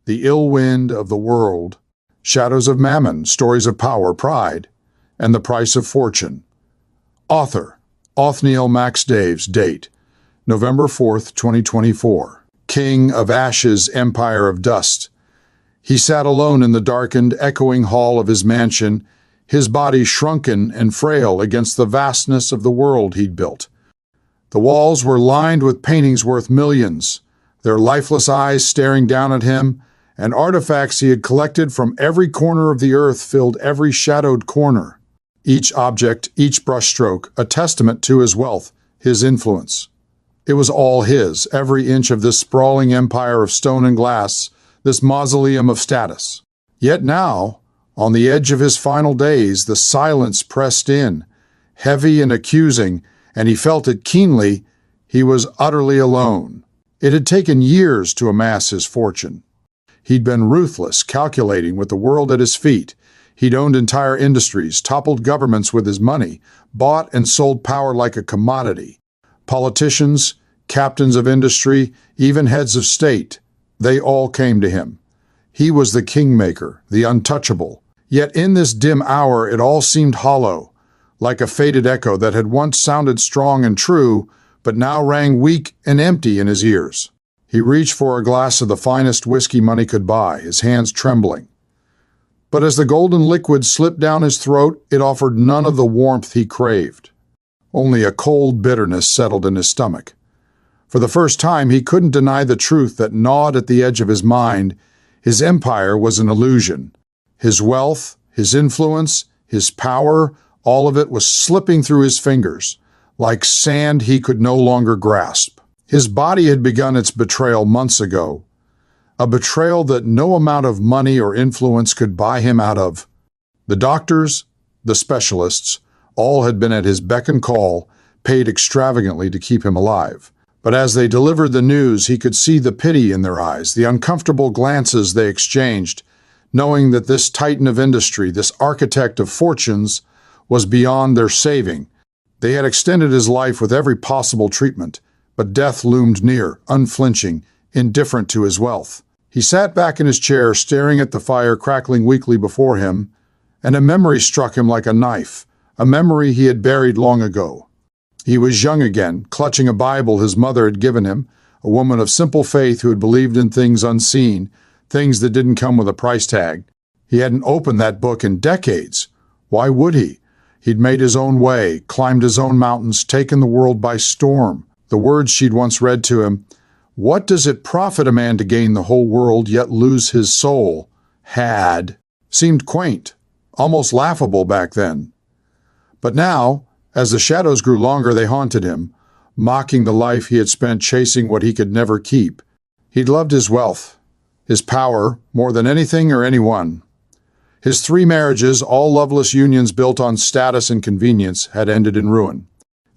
The Ill Wind of the World, Shadows of Mammon, Stories of Power, Pride, and the Price of Fortune. Author, Othniel Max Daves. Date, November 4th, 2024. King of Ashes, Empire of Dust. He sat alone in the darkened, echoing hall of his mansion, his body shrunken and frail against the vastness of the world he'd built. The walls were lined with paintings worth millions, their lifeless eyes staring down at him, and artifacts he had collected from every corner of the earth filled every shadowed corner. Each object, each brushstroke, a testament to his wealth, his influence. It was all his, every inch of this sprawling empire of stone and glass, this mausoleum of status. Yet now, on the edge of his final days, the silence pressed in, heavy and accusing, and he felt it keenly. He was utterly alone. It had taken years to amass his fortune. He'd been ruthless, calculating with the world at his feet. He'd owned entire industries, toppled governments with his money, bought and sold power like a commodity. Politicians, captains of industry, even heads of state, they all came to him. He was the kingmaker, the untouchable. Yet in this dim hour it all seemed hollow, like a faded echo that had once sounded strong and true, but now rang weak and empty in his ears. He reached for a glass of the finest whiskey money could buy, his hands trembling. But as the golden liquid slipped down his throat, it offered none of the warmth he craved. Only a cold bitterness settled in his stomach. For the first time, he couldn't deny the truth that gnawed at the edge of his mind. His empire was an illusion. His wealth, his influence, his power, all of it was slipping through his fingers, like sand he could no longer grasp. His body had begun its betrayal months ago, a betrayal that no amount of money or influence could buy him out of. The doctors, the specialists, all had been at his beck and call, paid extravagantly to keep him alive. But as they delivered the news, he could see the pity in their eyes, the uncomfortable glances they exchanged, knowing that this titan of industry, this architect of fortunes, was beyond their saving. They had extended his life with every possible treatment, but death loomed near, unflinching, indifferent to his wealth. He sat back in his chair, staring at the fire crackling weakly before him, and a memory struck him like a knife, a memory he had buried long ago. He was young again, clutching a Bible his mother had given him, a woman of simple faith who had believed in things unseen, things that didn't come with a price tag. He hadn't opened that book in decades. Why would he? He'd made his own way, climbed his own mountains, taken the world by storm. The words she'd once read to him, "What does it profit a man to gain the whole world yet lose his soul?" seemed quaint, almost laughable back then. But now, as the shadows grew longer, they haunted him, mocking the life he had spent chasing what he could never keep. He'd loved his wealth, his power, more than anything or anyone. His 3 marriages, all loveless unions built on status and convenience, had ended in ruin.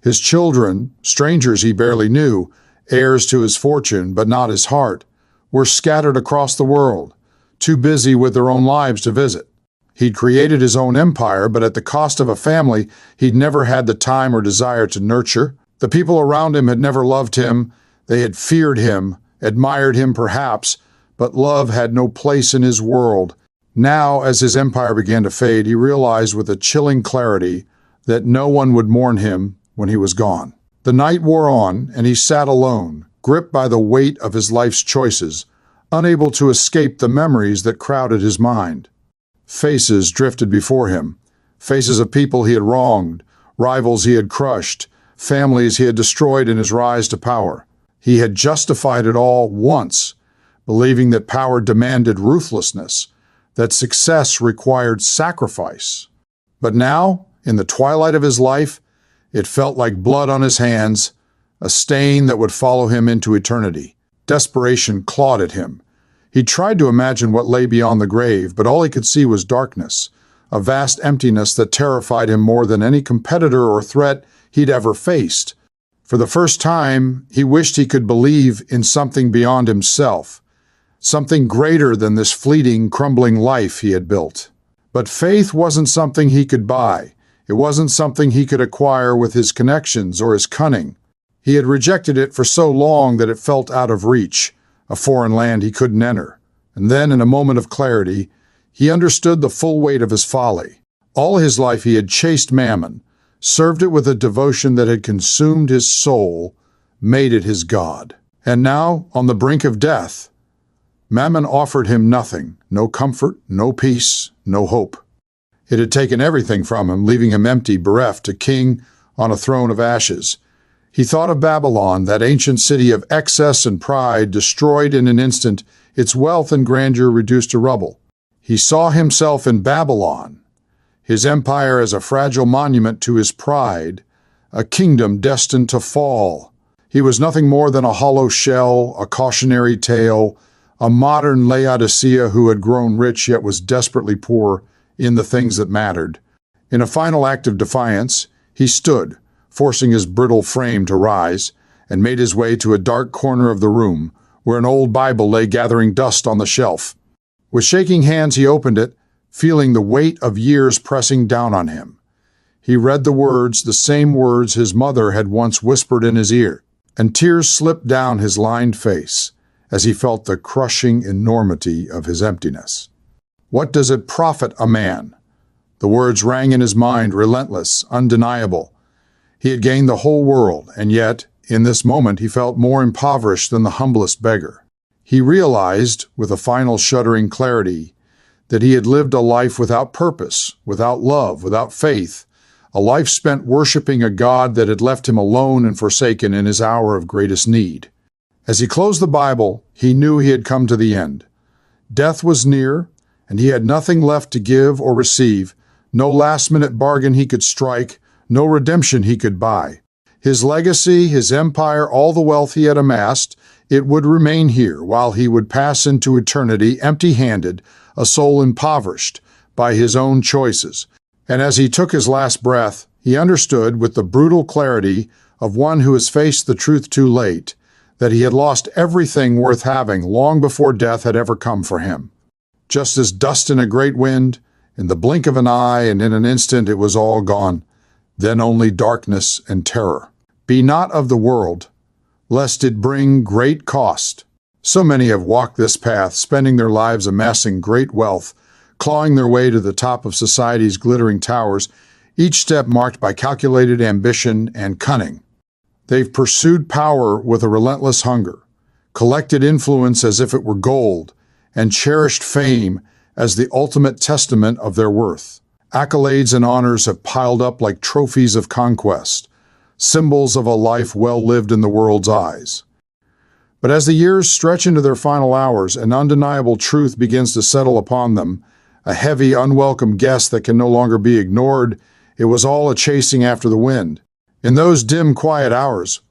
His children, strangers he barely knew, heirs to his fortune but not his heart, were scattered across the world, too busy with their own lives to visit. He'd created his own empire, but at the cost of a family he'd never had the time or desire to nurture. The people around him had never loved him. They had feared him, admired him perhaps, but love had no place in his world. Now, as his empire began to fade, he realized with a chilling clarity that no one would mourn him when he was gone. The night wore on, and he sat alone, gripped by the weight of his life's choices, unable to escape the memories that crowded his mind. Faces drifted before him, faces of people he had wronged, rivals he had crushed, families he had destroyed in his rise to power. He had justified it all once, believing that power demanded ruthlessness, that success required sacrifice. But now, in the twilight of his life, it felt like blood on his hands, a stain that would follow him into eternity. Desperation clawed at him. He tried to imagine what lay beyond the grave, but all he could see was darkness, a vast emptiness that terrified him more than any competitor or threat he'd ever faced. For the first time, he wished he could believe in something beyond himself, something greater than this fleeting, crumbling life he had built. But faith wasn't something he could buy. It wasn't something he could acquire with his connections or his cunning. He had rejected it for so long that it felt out of reach, a foreign land he couldn't enter. And then, in a moment of clarity, he understood the full weight of his folly. All his life he had chased mammon, served it with a devotion that had consumed his soul, made it his god. And now, on the brink of death, mammon offered him nothing, no comfort, no peace, no hope. It had taken everything from him, leaving him empty, bereft, a king on a throne of ashes. He thought of Babylon, that ancient city of excess and pride, destroyed in an instant, its wealth and grandeur reduced to rubble. He saw himself in Babylon, his empire as a fragile monument to his pride, a kingdom destined to fall. He was nothing more than a hollow shell, a cautionary tale, a modern Laodicea who had grown rich yet was desperately poor in the things that mattered. In a final act of defiance, he stood, forcing his brittle frame to rise, and made his way to a dark corner of the room where an old Bible lay gathering dust on the shelf. With shaking hands he opened it, feeling the weight of years pressing down on him. He read the words, the same words his mother had once whispered in his ear, and tears slipped down his lined face as he felt the crushing enormity of his emptiness. What does it profit a man? The words rang in his mind, relentless, undeniable. He had gained the whole world, and yet, in this moment, he felt more impoverished than the humblest beggar. He realized, with a final shuddering clarity, that he had lived a life without purpose, without love, without faith, a life spent worshiping a God that had left him alone and forsaken in his hour of greatest need. As he closed the Bible, he knew he had come to the end. Death was near, and he had nothing left to give or receive, no last-minute bargain he could strike, no redemption he could buy. His legacy, his empire, all the wealth he had amassed, it would remain here while he would pass into eternity empty-handed, a soul impoverished by his own choices. And as he took his last breath, he understood with the brutal clarity of one who has faced the truth too late, that he had lost everything worth having long before death had ever come for him. Just as dust in a great wind, in the blink of an eye and in an instant it was all gone, then only darkness and terror. Be not of the world, lest it bring great cost. So many have walked this path, spending their lives amassing great wealth, clawing their way to the top of society's glittering towers, each step marked by calculated ambition and cunning. They've pursued power with a relentless hunger, collected influence as if it were gold, and cherished fame as the ultimate testament of their worth. Accolades and honors have piled up like trophies of conquest, symbols of a life well lived in the world's eyes. But as the years stretch into their final hours, an undeniable truth begins to settle upon them, a heavy, unwelcome guess that can no longer be ignored. It was all a chasing after the wind. In those dim, quiet hours,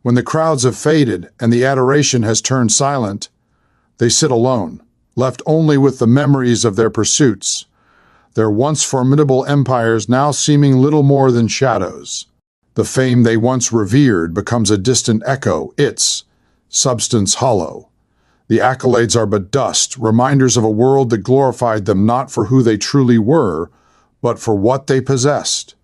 when the crowds have faded and the adoration has turned silent, they sit alone, left only with the memories of their pursuits, their once formidable empires now seeming little more than shadows. The fame they once revered becomes a distant echo, its substance hollow. The accolades are but dust, reminders of a world that glorified them not for who they truly were, but for what they possessed.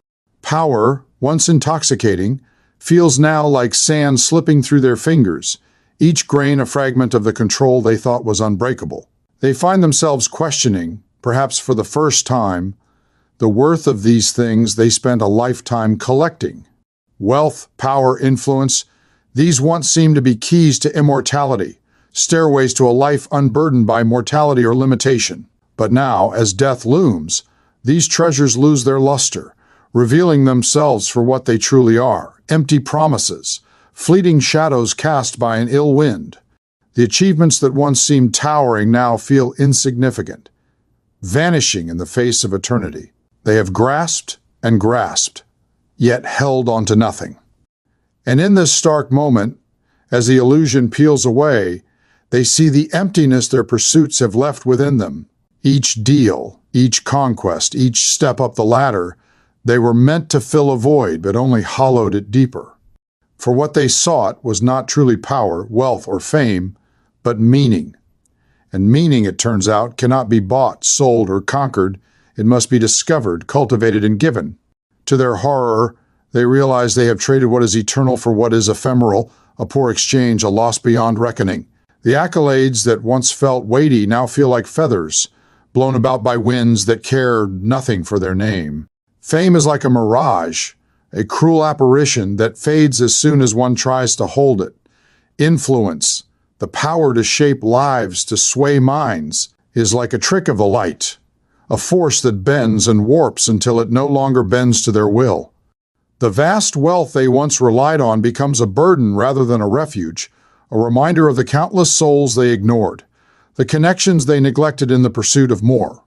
Power, once intoxicating, feels now like sand slipping through their fingers, each grain a fragment of the control they thought was unbreakable. They find themselves questioning, perhaps for the first time, the worth of these things they spent a lifetime collecting. Wealth, power, influence, these once seemed to be keys to immortality, stairways to a life unburdened by mortality or limitation. But now, as death looms, these treasures lose their luster, revealing themselves for what they truly are, empty promises, fleeting shadows cast by an ill wind. The achievements that once seemed towering now feel insignificant, vanishing in the face of eternity. They have grasped and grasped, yet held on to nothing. And in this stark moment, as the illusion peels away, they see the emptiness their pursuits have left within them. Each deal, each conquest, each step up the ladder, they were meant to fill a void, but only hollowed it deeper. For what they sought was not truly power, wealth, or fame, but meaning. And meaning, it turns out, cannot be bought, sold, or conquered. It must be discovered, cultivated, and given. To their horror, they realize they have traded what is eternal for what is ephemeral, a poor exchange, a loss beyond reckoning. The accolades that once felt weighty now feel like feathers, blown about by winds that care nothing for their name. Fame is like a mirage, a cruel apparition that fades as soon as one tries to hold it. Influence, the power to shape lives, to sway minds, is like a trick of the light, a force that bends and warps until it no longer bends to their will. The vast wealth they once relied on becomes a burden rather than a refuge, a reminder of the countless souls they ignored, the connections they neglected in the pursuit of more.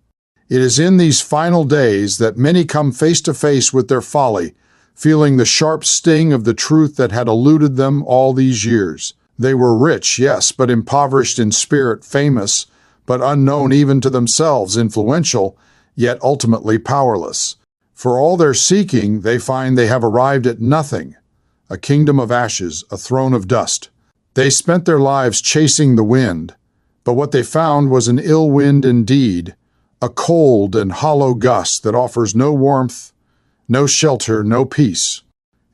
It is in these final days that many come face to face with their folly, feeling the sharp sting of the truth that had eluded them all these years. They were rich, yes, but impoverished in spirit, famous, but unknown even to themselves, influential, yet ultimately powerless. For all their seeking, they find they have arrived at nothing, a kingdom of ashes, a throne of dust. They spent their lives chasing the wind, but what they found was an ill wind indeed, a cold and hollow gust that offers no warmth, no shelter, no peace.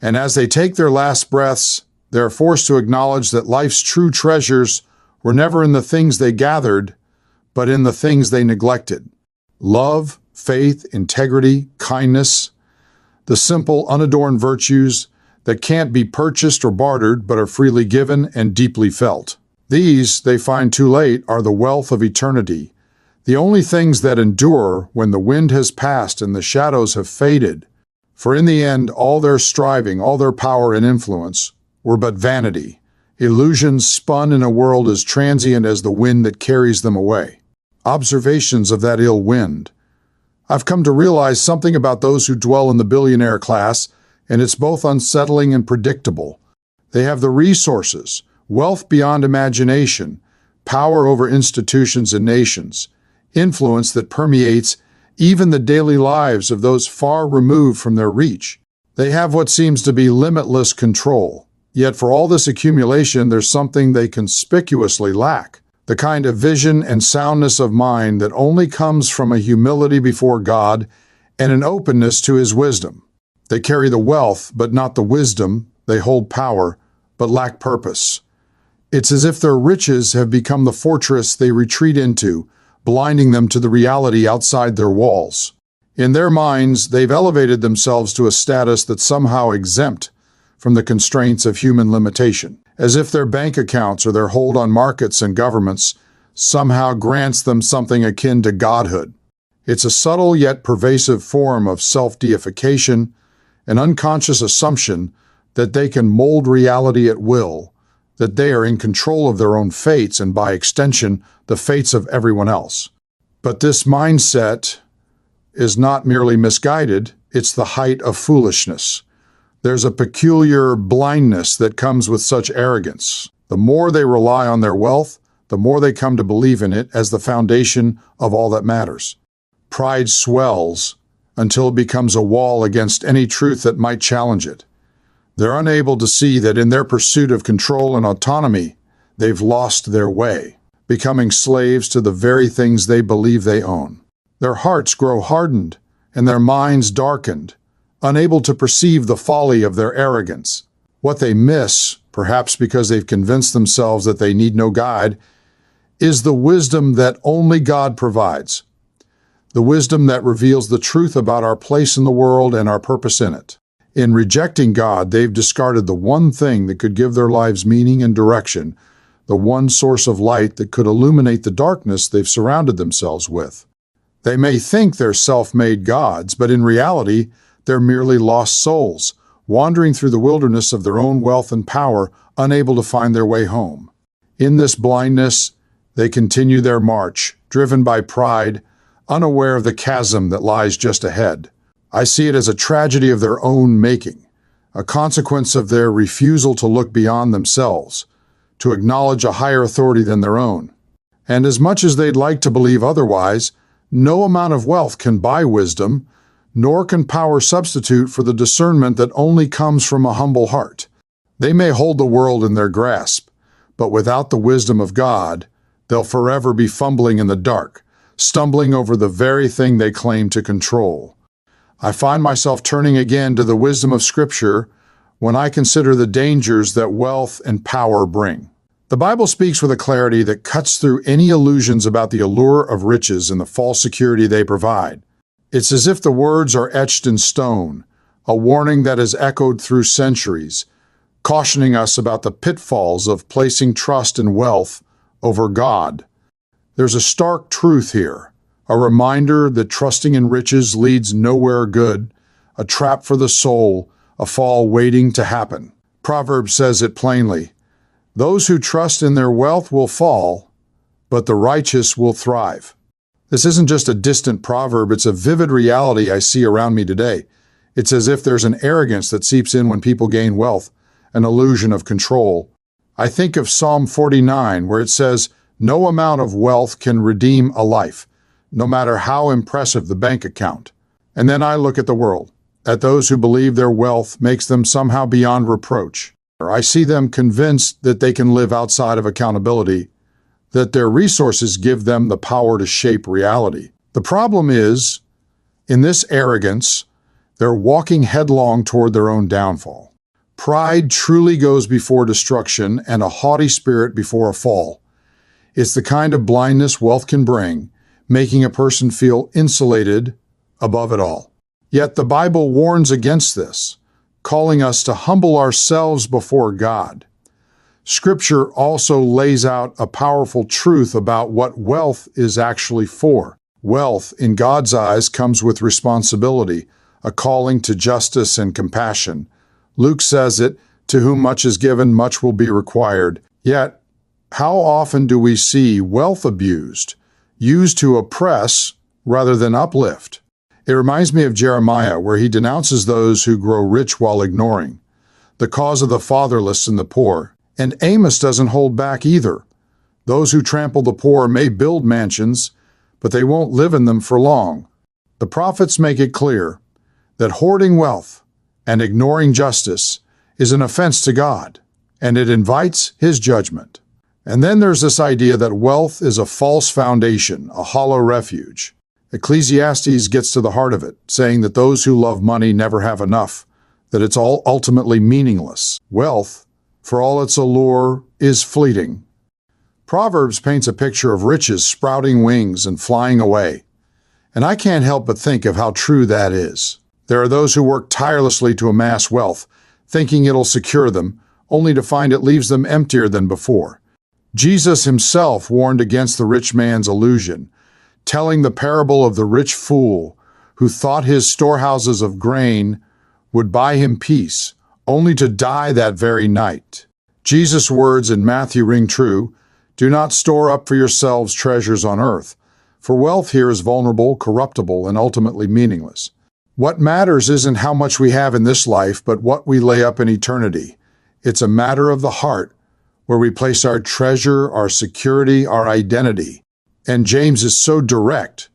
And as they take their last breaths, they are forced to acknowledge that life's true treasures were never in the things they gathered, but in the things they neglected. Love, faith, integrity, kindness, the simple, unadorned virtues that can't be purchased or bartered but are freely given and deeply felt. These, they find too late, are the wealth of eternity, the only things that endure when the wind has passed and the shadows have faded. For in the end, all their striving, all their power and influence were but vanity, illusions spun in a world as transient as the wind that carries them away. Observations of that ill wind. I've come to realize something about those who dwell in the billionaire class, and it's both unsettling and predictable. They have the resources, wealth beyond imagination, power over institutions and nations, influence that permeates even the daily lives of those far removed from their reach. They have what seems to be limitless control. Yet for all this accumulation, there's something they conspicuously lack, the kind of vision and soundness of mind that only comes from a humility before God and an openness to His wisdom. They carry the wealth, but not the wisdom. They hold power, but lack purpose. It's as if their riches have become the fortress they retreat into, blinding them to the reality outside their walls. In their minds, they've elevated themselves to a status that's somehow exempt from the constraints of human limitation, as if their bank accounts or their hold on markets and governments somehow grants them something akin to godhood. It's a subtle yet pervasive form of self-deification, an unconscious assumption that they can mold reality at will, that they are in control of their own fates and, by extension, the fates of everyone else. But this mindset is not merely misguided, it's the height of foolishness. There's a peculiar blindness that comes with such arrogance. The more they rely on their wealth, the more they come to believe in it as the foundation of all that matters. Pride swells until it becomes a wall against any truth that might challenge it. They're unable to see that in their pursuit of control and autonomy, they've lost their way, becoming slaves to the very things they believe they own. Their hearts grow hardened and their minds darkened, unable to perceive the folly of their arrogance. What they miss, perhaps because they've convinced themselves that they need no guide, is the wisdom that only God provides, the wisdom that reveals the truth about our place in the world and our purpose in it. In rejecting God, they've discarded the one thing that could give their lives meaning and direction, the one source of light that could illuminate the darkness they've surrounded themselves with. They may think they're self-made gods, but in reality, they're merely lost souls, wandering through the wilderness of their own wealth and power, unable to find their way home. In this blindness, they continue their march, driven by pride, unaware of the chasm that lies just ahead. I see it as a tragedy of their own making, a consequence of their refusal to look beyond themselves, to acknowledge a higher authority than their own. And as much as they'd like to believe otherwise, no amount of wealth can buy wisdom, nor can power substitute for the discernment that only comes from a humble heart. They may hold the world in their grasp, but without the wisdom of God, they'll forever be fumbling in the dark, stumbling over the very thing they claim to control. I find myself turning again to the wisdom of Scripture when I consider the dangers that wealth and power bring. The Bible speaks with a clarity that cuts through any illusions about the allure of riches and the false security they provide. It's as if the words are etched in stone, a warning that has echoed through centuries, cautioning us about the pitfalls of placing trust in wealth over God. There's a stark truth here, a reminder that trusting in riches leads nowhere good, a trap for the soul, a fall waiting to happen. Proverbs says it plainly, "Those who trust in their wealth will fall, but the righteous will thrive." This isn't just a distant proverb, it's a vivid reality I see around me today. It's as if there's an arrogance that seeps in when people gain wealth, an illusion of control. I think of Psalm 49, where it says, "No amount of wealth can redeem a life, no matter how impressive the bank account." And then I look at the world, at those who believe their wealth makes them somehow beyond reproach. I see them convinced that they can live outside of accountability, that their resources give them the power to shape reality. The problem is, in this arrogance, they're walking headlong toward their own downfall. Pride truly goes before destruction and a haughty spirit before a fall. It's the kind of blindness wealth can bring, making a person feel insulated above it all. Yet the Bible warns against this, calling us to humble ourselves before God. Scripture also lays out a powerful truth about what wealth is actually for. Wealth, in God's eyes, comes with responsibility, a calling to justice and compassion. Luke says it, "To whom much is given, much will be required." Yet, how often do we see wealth abused, used to oppress rather than uplift? It reminds me of Jeremiah, where he denounces those who grow rich while ignoring the cause of the fatherless and the poor. And Amos doesn't hold back either. Those who trample the poor may build mansions, but they won't live in them for long. The prophets make it clear that hoarding wealth and ignoring justice is an offense to God, and it invites His judgment. And then there's this idea that wealth is a false foundation, a hollow refuge. Ecclesiastes gets to the heart of it, saying that those who love money never have enough, that it's all ultimately meaningless. Wealth, for all its allure, is fleeting. Proverbs paints a picture of riches sprouting wings and flying away. And I can't help but think of how true that is. There are those who work tirelessly to amass wealth, thinking it'll secure them, only to find it leaves them emptier than before. Jesus himself warned against the rich man's illusion, telling the parable of the rich fool who thought his storehouses of grain would buy him peace, only to die that very night. Jesus' words in Matthew ring true, "Do not store up for yourselves treasures on earth," for wealth here is vulnerable, corruptible, and ultimately meaningless. What matters isn't how much we have in this life, but what we lay up in eternity. It's a matter of the heart, where we place our treasure, our security, our identity. And James is so direct,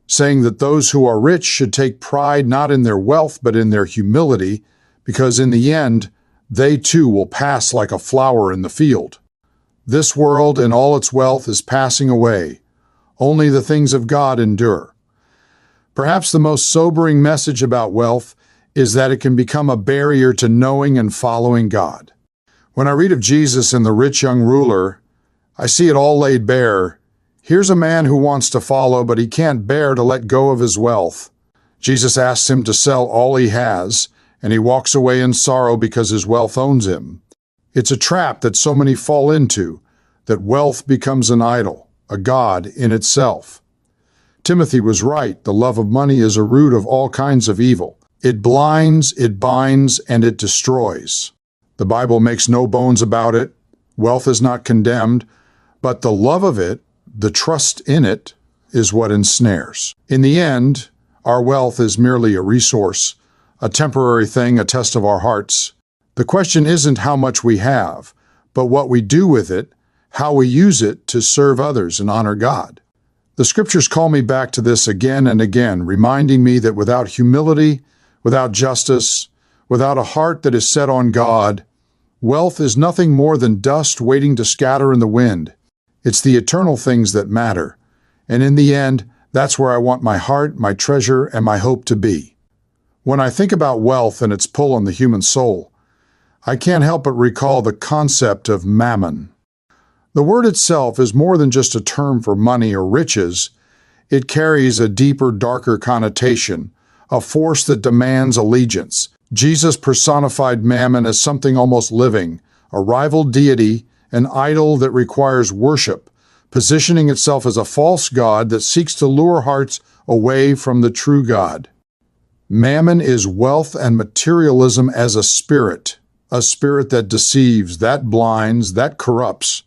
saying that those who are rich should take pride not in their wealth, but in their humility, because in the end, they too will pass like a flower in the field. This world and all its wealth is passing away. Only the things of God endure. Perhaps the most sobering message about wealth is that it can become a barrier to knowing and following God. When I read of Jesus and the rich young ruler, I see it all laid bare. Here's a man who wants to follow, but he can't bear to let go of his wealth. Jesus asks him to sell all he has, and he walks away in sorrow because his wealth owns him. It's a trap that so many fall into, that wealth becomes an idol, a god in itself. Timothy was right. The love of money is a root of all kinds of evil. It blinds, it binds, and it destroys. The Bible makes no bones about it. Wealth is not condemned, but the love of it, the trust in it, is what ensnares. In the end, our wealth is merely a resource, a temporary thing, a test of our hearts. The question isn't how much we have, but what we do with it, how we use it to serve others and honor God. The scriptures call me back to this again and again, reminding me that without humility, without justice, without a heart that is set on God, wealth is nothing more than dust waiting to scatter in the wind. It's the eternal things that matter, and in the end, that's where I want my heart, my treasure, and my hope to be. When I think about wealth and its pull on the human soul, I can't help but recall the concept of mammon. The word itself is more than just a term for money or riches. It carries a deeper, darker connotation, a force that demands allegiance. Jesus personified mammon as something almost living, a rival deity, an idol that requires worship, positioning itself as a false god that seeks to lure hearts away from the true God. Mammon is wealth and materialism as a spirit that deceives, that blinds, that corrupts.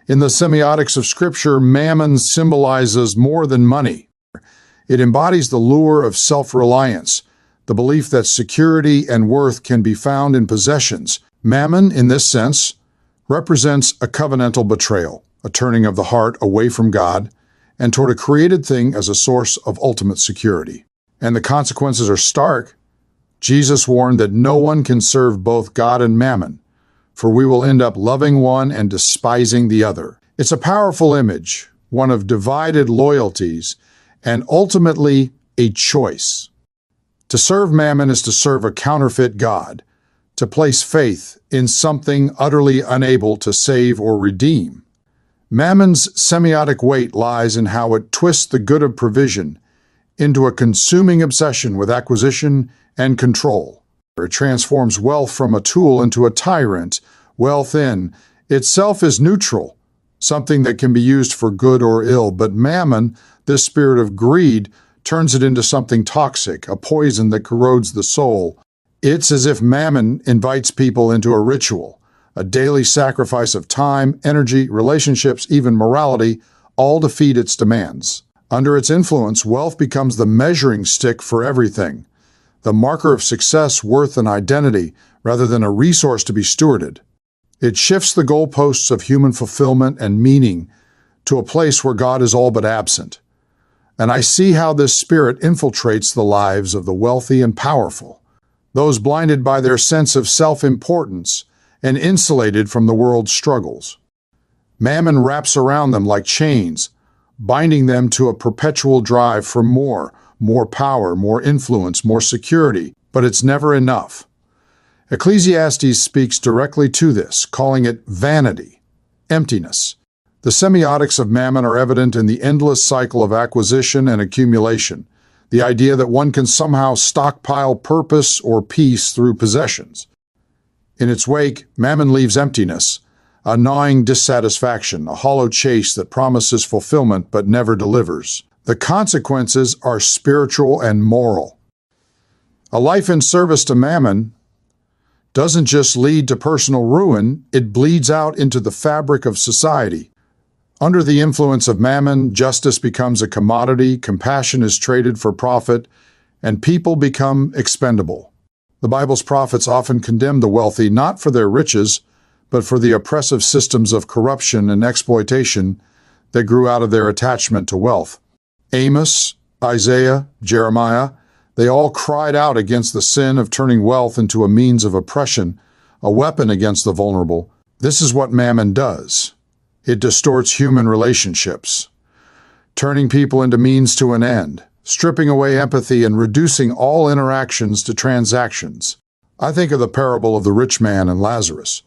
In the semiotics of Scripture, mammon symbolizes more than money. It embodies the lure of self-reliance, the belief that security and worth can be found in possessions. Mammon, in this sense, represents a covenantal betrayal, a turning of the heart away from God and toward a created thing as a source of ultimate security. And the consequences are stark. Jesus warned that no one can serve both God and mammon, for we will end up loving one and despising the other. It's a powerful image, one of divided loyalties, and ultimately a choice. To serve mammon is to serve a counterfeit God, to place faith in something utterly unable to save or redeem. Mammon's semiotic weight lies in how it twists the good of provision into a consuming obsession with acquisition and control. It transforms wealth from a tool into a tyrant. Wealth in itself is neutral, something that can be used for good or ill, but mammon, this spirit of greed, turns it into something toxic, a poison that corrodes the soul. It's as if mammon invites people into a ritual, a daily sacrifice of time, energy, relationships, even morality, all to feed its demands. Under its influence, wealth becomes the measuring stick for everything, the marker of success, worth, and identity, rather than a resource to be stewarded. It shifts the goalposts of human fulfillment and meaning to a place where God is all but absent. And I see how this spirit infiltrates the lives of the wealthy and powerful, those blinded by their sense of self-importance and insulated from the world's struggles. Mammon wraps around them like chains, binding them to a perpetual drive for more power, more influence, more security, but it's never enough. Ecclesiastes speaks directly to this, calling it vanity, emptiness. The semiotics of mammon are evident in the endless cycle of acquisition and accumulation, the idea that one can somehow stockpile purpose or peace through possessions. In its wake, mammon leaves emptiness, a gnawing dissatisfaction, a hollow chase that promises fulfillment but never delivers. The consequences are spiritual and moral. A life in service to mammon doesn't just lead to personal ruin, it bleeds out into the fabric of society. Under the influence of mammon, justice becomes a commodity, compassion is traded for profit, and people become expendable. The Bible's prophets often condemn the wealthy not for their riches, but for the oppressive systems of corruption and exploitation that grew out of their attachment to wealth. Amos, Isaiah, Jeremiah, they all cried out against the sin of turning wealth into a means of oppression, a weapon against the vulnerable. This is what mammon does. It distorts human relationships, turning people into means to an end, stripping away empathy and reducing all interactions to transactions. I think of the parable of the rich man and Lazarus.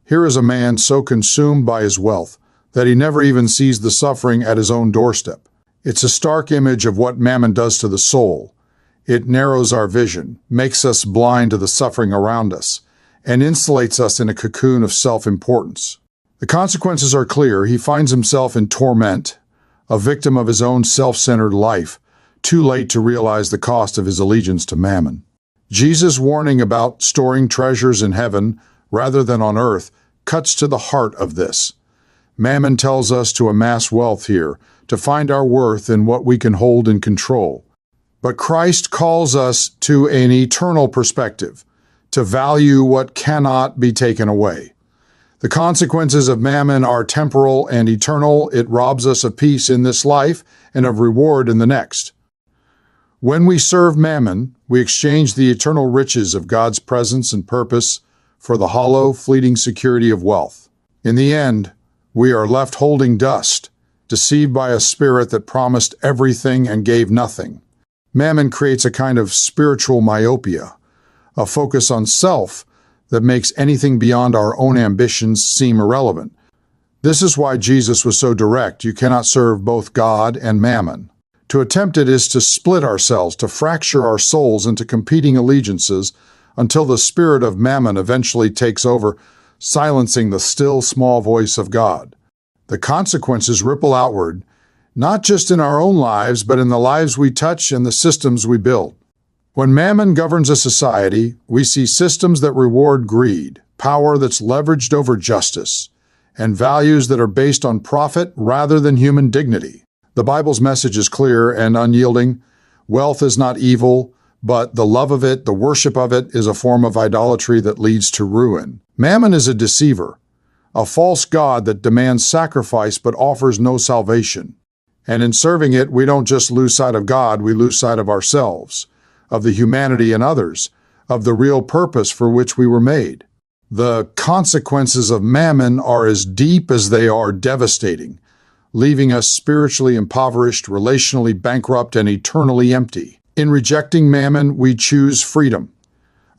Here is a man so consumed by his wealth that he never even sees the suffering at his own doorstep. It's a stark image of what mammon does to the soul. It narrows our vision, makes us blind to the suffering around us, and insulates us in a cocoon of self-importance. The consequences are clear. He finds himself in torment, a victim of his own self-centered life, too late to realize the cost of his allegiance to mammon. Jesus' warning about storing treasures in heaven rather than on earth cuts to the heart of this. Mammon tells us to amass wealth here, to find our worth in what we can hold and control. But Christ calls us to an eternal perspective, to value what cannot be taken away. The consequences of mammon are temporal and eternal. It robs us of peace in this life and of reward in the next. When we serve mammon, we exchange the eternal riches of God's presence and purpose for the hollow, fleeting security of wealth. In the end, we are left holding dust, deceived by a spirit that promised everything and gave nothing. Mammon creates a kind of spiritual myopia, a focus on self that makes anything beyond our own ambitions seem irrelevant. This is why Jesus was so direct: you cannot serve both God and mammon. To attempt it is to split ourselves, to fracture our souls into competing allegiances until the spirit of mammon eventually takes over, silencing the still small voice of God. The consequences ripple outward, not just in our own lives, but in the lives we touch and the systems we build. When mammon governs a society, we see systems that reward greed, power that's leveraged over justice, and values that are based on profit rather than human dignity. The Bible's message is clear and unyielding. Wealth is not evil, but the love of it, the worship of it, is a form of idolatry that leads to ruin. Mammon is a deceiver, a false god that demands sacrifice but offers no salvation. And in serving it, we don't just lose sight of God, we lose sight of ourselves, of the humanity in others, of the real purpose for which we were made. The consequences of mammon are as deep as they are devastating, leaving us spiritually impoverished, relationally bankrupt, and eternally empty. In rejecting mammon, we choose freedom,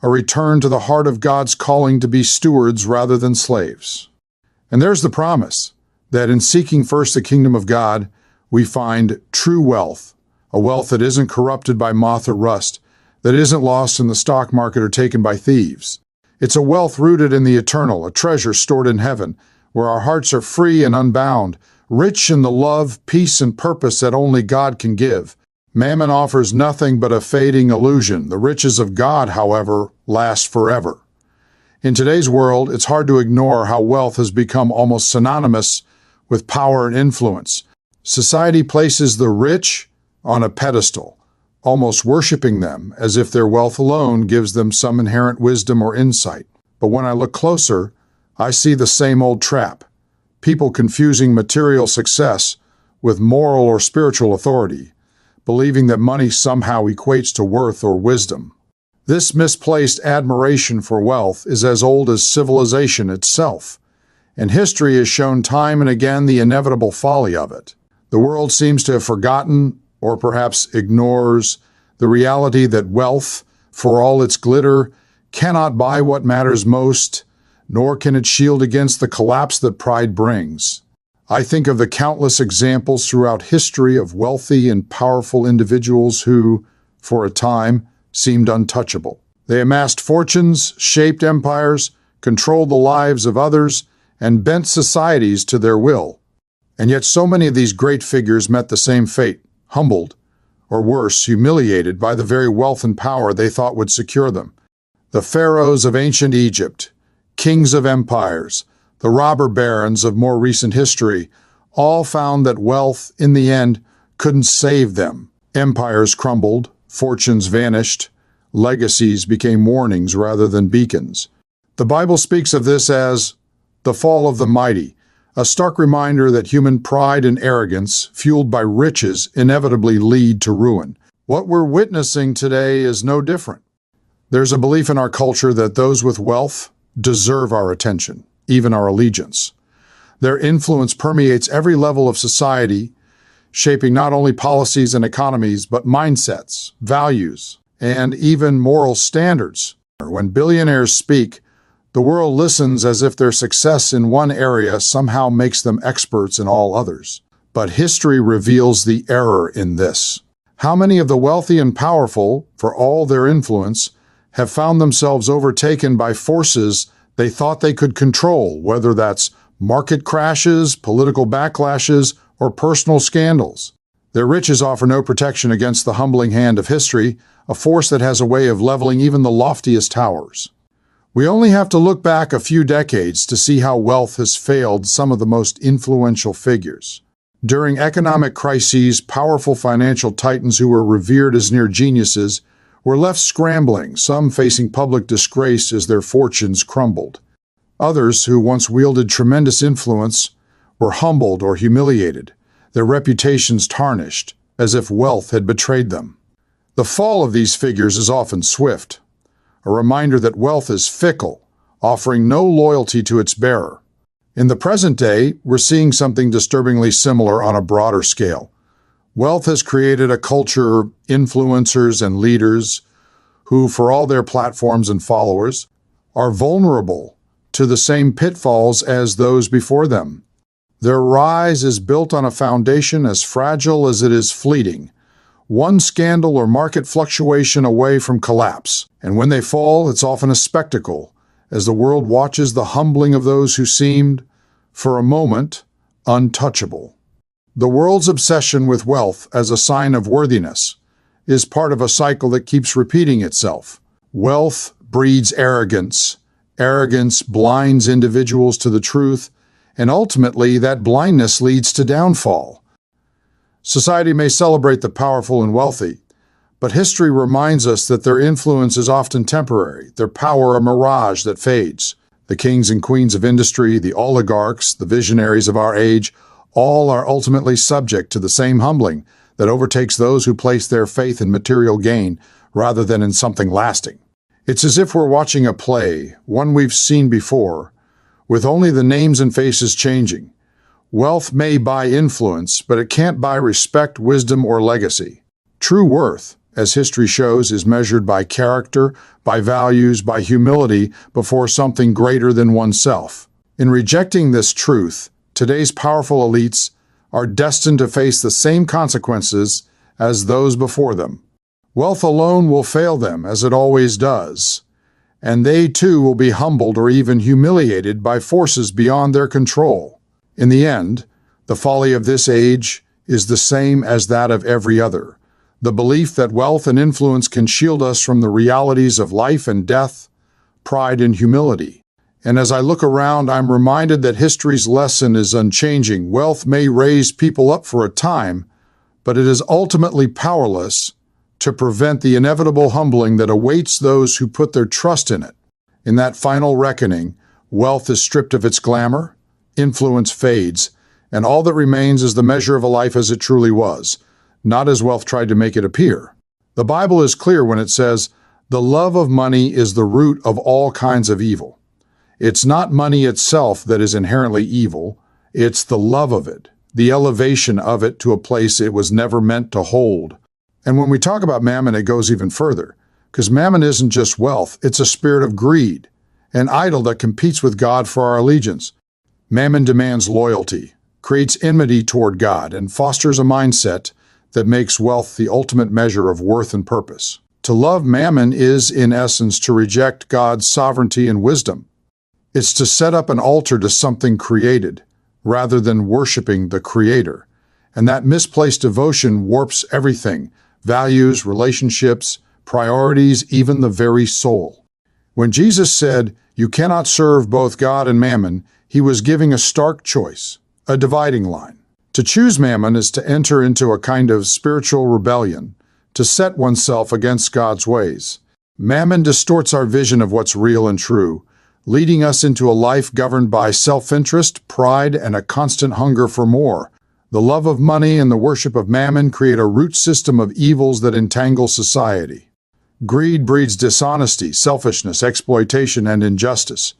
a return to the heart of God's calling to be stewards rather than slaves. And there's the promise that in seeking first the kingdom of God, we find true wealth, a wealth that isn't corrupted by moth or rust, that isn't lost in the stock market or taken by thieves. It's a wealth rooted in the eternal, a treasure stored in heaven, where our hearts are free and unbound, rich in the love, peace, and purpose that only God can give. Mammon offers nothing but a fading illusion. The riches of God, however, last forever. In today's world, it's hard to ignore how wealth has become almost synonymous with power and influence. Society places the rich on a pedestal, almost worshiping them as if their wealth alone gives them some inherent wisdom or insight. But when I look closer, I see the same old trap. People confusing material success with moral or spiritual authority, believing that money somehow equates to worth or wisdom. This misplaced admiration for wealth is as old as civilization itself, and history has shown time and again the inevitable folly of it. The world seems to have forgotten, or perhaps ignores, the reality that wealth, for all its glitter, cannot buy what matters most, nor can it shield against the collapse that pride brings. I think of the countless examples throughout history of wealthy and powerful individuals who, for a time, seemed untouchable. They amassed fortunes, shaped empires, controlled the lives of others, and bent societies to their will. And yet so many of these great figures met the same fate, humbled, or worse, humiliated by the very wealth and power they thought would secure them. The pharaohs of ancient Egypt, kings of empires, the robber barons of more recent history, all found that wealth, in the end, couldn't save them. Empires crumbled, fortunes vanished, legacies became warnings rather than beacons. The Bible speaks of this as the fall of the mighty, a stark reminder that human pride and arrogance, fueled by riches, inevitably lead to ruin. What we're witnessing today is no different. There's a belief in our culture that those with wealth deserve our attention, even our allegiance. Their influence permeates every level of society, shaping not only policies and economies, but mindsets, values, and even moral standards. When billionaires speak, the world listens as if their success in one area somehow makes them experts in all others. But history reveals the error in this. How many of the wealthy and powerful, for all their influence, have found themselves overtaken by forces they thought they could control, whether that's market crashes, political backlashes, or personal scandals? Their riches offer no protection against the humbling hand of history, a force that has a way of leveling even the loftiest towers. We only have to look back a few decades to see how wealth has failed some of the most influential figures. During economic crises, powerful financial titans who were revered as near geniuses were left scrambling, some facing public disgrace as their fortunes crumbled. Others, who once wielded tremendous influence, were humbled or humiliated, their reputations tarnished, as if wealth had betrayed them. The fall of these figures is often swift, a reminder that wealth is fickle, offering no loyalty to its bearer. In the present day, we're seeing something disturbingly similar on a broader scale. Wealth has created a culture, influencers and leaders, who, for all their platforms and followers, are vulnerable to the same pitfalls as those before them. Their rise is built on a foundation as fragile as it is fleeting, one scandal or market fluctuation away from collapse. And when they fall, it's often a spectacle, as the world watches the humbling of those who seemed, for a moment, untouchable. The world's obsession with wealth as a sign of worthiness is part of a cycle that keeps repeating itself. Wealth breeds arrogance. Arrogance blinds individuals to the truth, and ultimately that blindness leads to downfall. Society may celebrate the powerful and wealthy, but history reminds us that their influence is often temporary, their power a mirage that fades. The kings and queens of industry, the oligarchs, the visionaries of our age, all are ultimately subject to the same humbling that overtakes those who place their faith in material gain rather than in something lasting. It's as if we're watching a play, one we've seen before, with only the names and faces changing. Wealth may buy influence, but it can't buy respect, wisdom, or legacy. True worth, as history shows, is measured by character, by values, by humility before something greater than oneself. In rejecting this truth, today's powerful elites are destined to face the same consequences as those before them. Wealth alone will fail them, as it always does, and they too will be humbled or even humiliated by forces beyond their control. In the end, the folly of this age is the same as that of every other: the belief that wealth and influence can shield us from the realities of life and death, pride and humility. And as I look around, I'm reminded that history's lesson is unchanging. Wealth may raise people up for a time, but it is ultimately powerless to prevent the inevitable humbling that awaits those who put their trust in it. In that final reckoning, wealth is stripped of its glamour, influence fades, and all that remains is the measure of a life as it truly was, not as wealth tried to make it appear. The Bible is clear when it says, "The love of money is the root of all kinds of evil." It's not money itself that is inherently evil, it's the love of it, the elevation of it to a place it was never meant to hold. And when we talk about mammon, it goes even further, because mammon isn't just wealth, it's a spirit of greed, an idol that competes with God for our allegiance. Mammon demands loyalty, creates enmity toward God, and fosters a mindset that makes wealth the ultimate measure of worth and purpose. To love mammon is, in essence, to reject God's sovereignty and wisdom. It's to set up an altar to something created, rather than worshiping the Creator. And that misplaced devotion warps everything: values, relationships, priorities, even the very soul. When Jesus said, "You cannot serve both God and mammon," he was giving a stark choice, a dividing line. To choose mammon is to enter into a kind of spiritual rebellion, to set oneself against God's ways. Mammon distorts our vision of what's real and true, leading us into a life governed by self-interest, pride, and a constant hunger for more. The love of money and the worship of mammon create a root system of evils that entangle society. Greed breeds dishonesty, selfishness, exploitation, and injustice.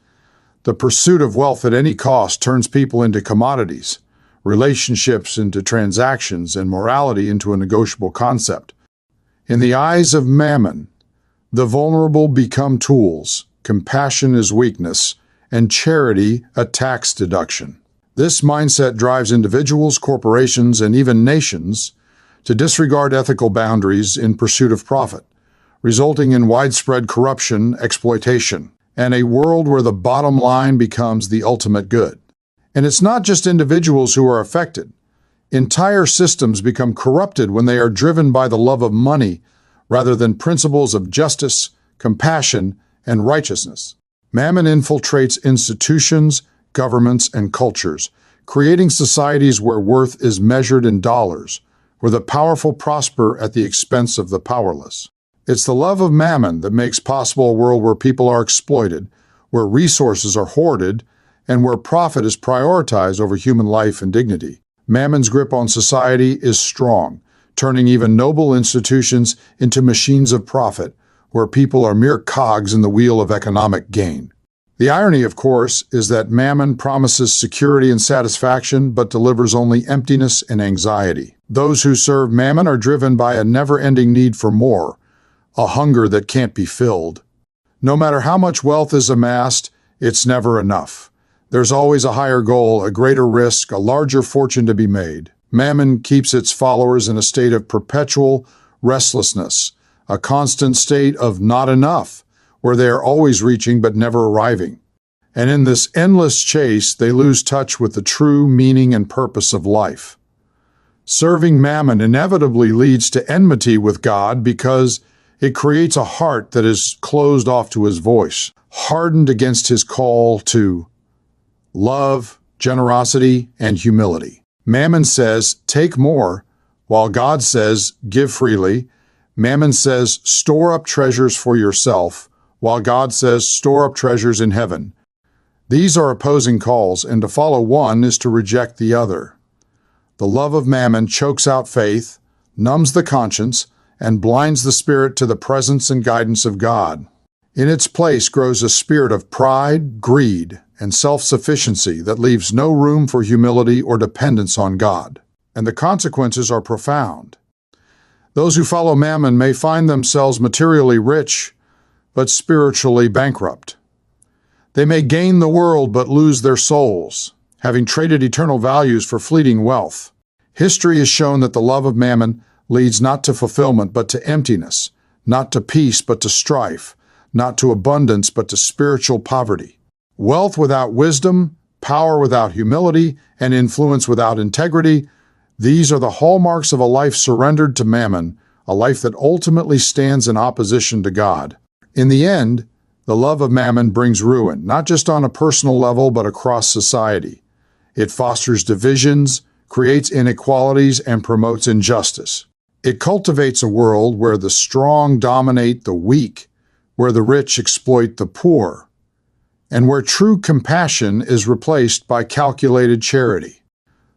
The pursuit of wealth at any cost turns people into commodities, relationships into transactions, and morality into a negotiable concept. In the eyes of mammon, the vulnerable become tools, compassion is weakness, and charity a tax deduction. This mindset drives individuals, corporations, and even nations to disregard ethical boundaries in pursuit of profit, resulting in widespread corruption, exploitation, and a world where the bottom line becomes the ultimate good. And it's not just individuals who are affected. Entire systems become corrupted when they are driven by the love of money rather than principles of justice, compassion, and righteousness. Mammon infiltrates institutions, governments, and cultures, creating societies where worth is measured in dollars, where the powerful prosper at the expense of the powerless. It's the love of mammon that makes possible a world where people are exploited, where resources are hoarded, and where profit is prioritized over human life and dignity. Mammon's grip on society is strong, turning even noble institutions into machines of profit, where people are mere cogs in the wheel of economic gain. The irony, of course, is that mammon promises security and satisfaction, but delivers only emptiness and anxiety. Those who serve mammon are driven by a never-ending need for more, a hunger that can't be filled. No matter how much wealth is amassed, it's never enough. There's always a higher goal, a greater risk, a larger fortune to be made. Mammon keeps its followers in a state of perpetual restlessness, a constant state of not enough, where they are always reaching but never arriving. And in this endless chase, they lose touch with the true meaning and purpose of life. Serving mammon inevitably leads to enmity with God because it creates a heart that is closed off to his voice, hardened against his call to love, generosity, and humility. Mammon says, take more, while God says, give freely. Mammon says, store up treasures for yourself, while God says, store up treasures in heaven. These are opposing calls, and to follow one is to reject the other. The love of mammon chokes out faith, numbs the conscience, and blinds the spirit to the presence and guidance of God. In its place grows a spirit of pride, greed, and self-sufficiency that leaves no room for humility or dependence on God. And the consequences are profound. Those who follow mammon may find themselves materially rich, but spiritually bankrupt. They may gain the world but lose their souls, having traded eternal values for fleeting wealth. History has shown that the love of mammon leads not to fulfillment but to emptiness, not to peace but to strife, not to abundance but to spiritual poverty. Wealth without wisdom, power without humility, and influence without integrity, these are the hallmarks of a life surrendered to mammon, a life that ultimately stands in opposition to God. In the end, the love of mammon brings ruin, not just on a personal level, but across society. It fosters divisions, creates inequalities, and promotes injustice. It cultivates a world where the strong dominate the weak, where the rich exploit the poor, and where true compassion is replaced by calculated charity.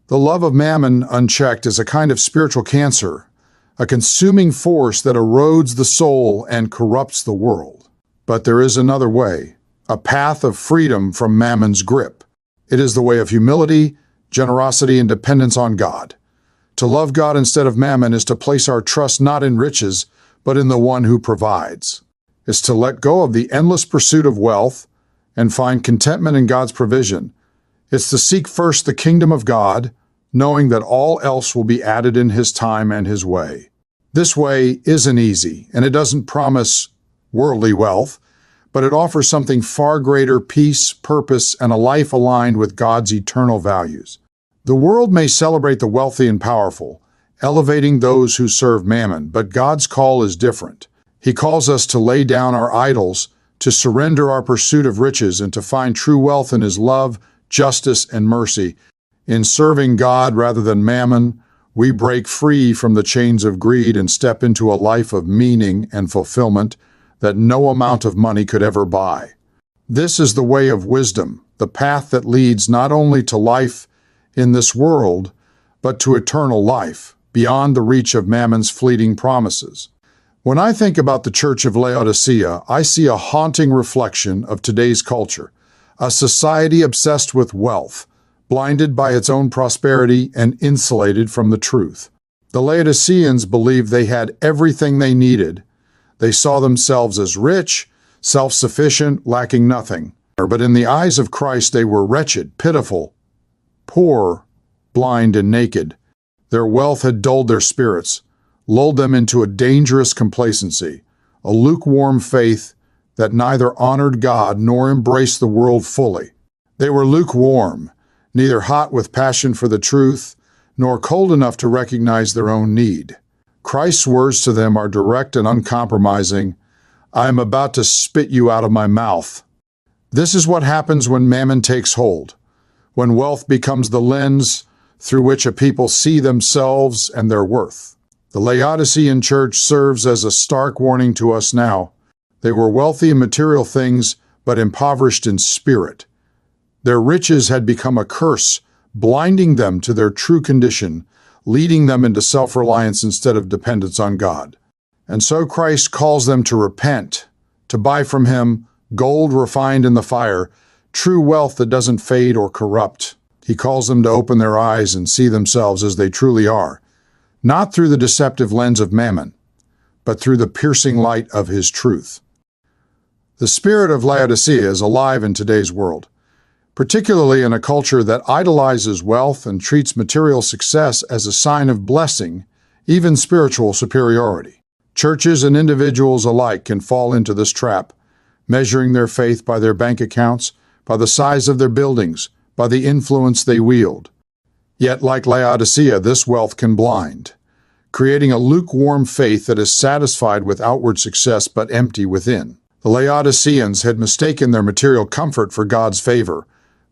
The love of mammon unchecked is a kind of spiritual cancer, a consuming force that erodes the soul and corrupts the world. But there is another way, a path of freedom from mammon's grip. It is the way of humility, generosity, and dependence on God. To love God instead of mammon is to place our trust not in riches, but in the one who provides. It's to let go of the endless pursuit of wealth and find contentment in God's provision. It's to seek first the kingdom of God, knowing that all else will be added in His time and His way. This way isn't easy, and it doesn't promise worldly wealth, but it offers something far greater: peace, purpose, and a life aligned with God's eternal values. The world may celebrate the wealthy and powerful, elevating those who serve mammon, but God's call is different. He calls us to lay down our idols, to surrender our pursuit of riches, and to find true wealth in His love, justice, and mercy. In serving God rather than mammon, we break free from the chains of greed and step into a life of meaning and fulfillment that no amount of money could ever buy. This is the way of wisdom, the path that leads not only to life in this world, but to eternal life, beyond the reach of mammon's fleeting promises. When I think about the Church of Laodicea, I see a haunting reflection of today's culture, a society obsessed with wealth, blinded by its own prosperity and insulated from the truth. The Laodiceans believed they had everything they needed. They saw themselves as rich, self-sufficient, lacking nothing. But in the eyes of Christ, they were wretched, pitiful, poor, blind, and naked. Their wealth had dulled their spirits, lulled them into a dangerous complacency, a lukewarm faith that neither honored God nor embraced the world fully. They were lukewarm, neither hot with passion for the truth, nor cold enough to recognize their own need. Christ's words to them are direct and uncompromising. I am about to spit you out of my mouth. This is what happens when mammon takes hold, when wealth becomes the lens through which a people see themselves and their worth. The Laodicean church serves as a stark warning to us now. They were wealthy in material things, but impoverished in spirit. Their riches had become a curse, blinding them to their true condition, leading them into self-reliance instead of dependence on God. And so Christ calls them to repent, to buy from Him gold refined in the fire, true wealth that doesn't fade or corrupt. He calls them to open their eyes and see themselves as they truly are, not through the deceptive lens of mammon, but through the piercing light of His truth. The spirit of Laodicea is alive in today's world. particularly in a culture that idolizes wealth and treats material success as a sign of blessing, even spiritual superiority. Churches and individuals alike can fall into this trap, measuring their faith by their bank accounts, by the size of their buildings, by the influence they wield. Yet, like Laodicea, this wealth can blind, creating a lukewarm faith that is satisfied with outward success but empty within. The Laodiceans had mistaken their material comfort for God's favor,